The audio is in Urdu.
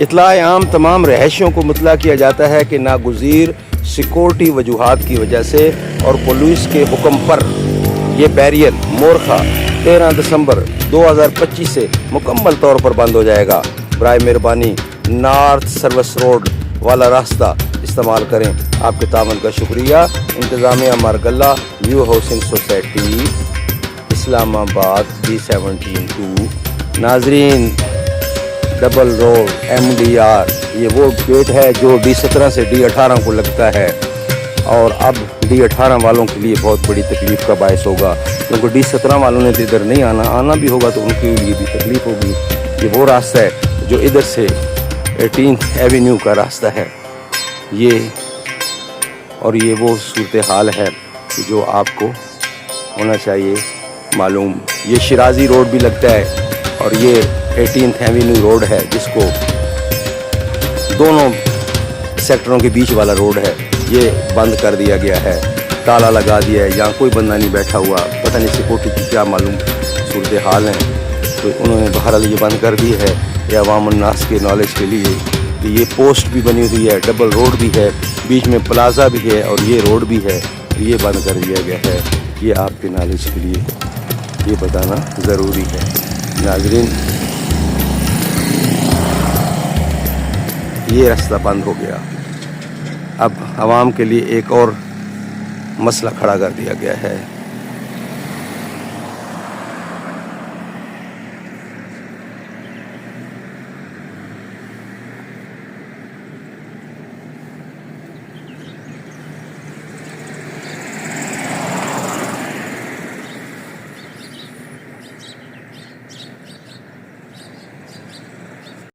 اطلاع عام تمام رہائشیوں کو مطلع کیا جاتا ہے کہ ناگزیر سیکورٹی وجوہات کی وجہ سے اور پولیس کے حکم پر یہ بیریئر مورخہ 13 دسمبر 2025 سے مکمل طور پر بند ہو جائے گا۔ برائے مہربانی نارتھ سروس روڈ والا راستہ استعمال کریں۔ آپ کے تعاون کا شکریہ۔ انتظامیہ مارگلہ نیو ہاؤسنگ سوسائٹی اسلام آباد B17-2۔ ناظرین، ڈبل روڈ MDR یہ وہ گیٹ ہے جو D17 سے D18 کو لگتا ہے، اور اب D18 والوں کے لیے بہت بڑی تکلیف کا باعث ہوگا، کیونکہ D17 والوں نے تو ادھر نہیں آنا بھی ہوگا تو ان کے لیے بھی تکلیف ہوگی۔ یہ وہ راستہ ہے جو ادھر سے 18th ایوینیو کا راستہ ہے، یہ وہ صورتحال ہے جو آپ کو ہونا چاہیے معلوم۔ یہ شیرازی روڈ بھی لگتا ہے اور یہ 18th ایوینیو روڈ ہے، جس کو دونوں سیکٹروں کے بیچ والا روڈ ہے، یہ بند کر دیا گیا ہے، تالا لگا دیا ہے، یہاں کوئی بندہ نہیں بیٹھا ہوا، پتہ نہیں سیکورٹی کی کیا معلوم صورتحال ہیں، تو انہوں نے بہرحال یہ بند کر دی ہے۔ یہ عوام الناس کے نالج کے لیے کہ یہ پوسٹ بھی بنی ہوئی ہے، ڈبل روڈ بھی ہے، بیچ میں پلازا بھی ہے اور یہ روڈ بھی ہے، یہ بند کر دیا گیا ہے۔ یہ آپ کے نالج کے لیے یہ بتانا ضروری ہے۔ ناظرین، یہ راستہ بند ہو گیا، اب عوام کے لیے ایک اور مسئلہ کھڑا کر دیا گیا ہے۔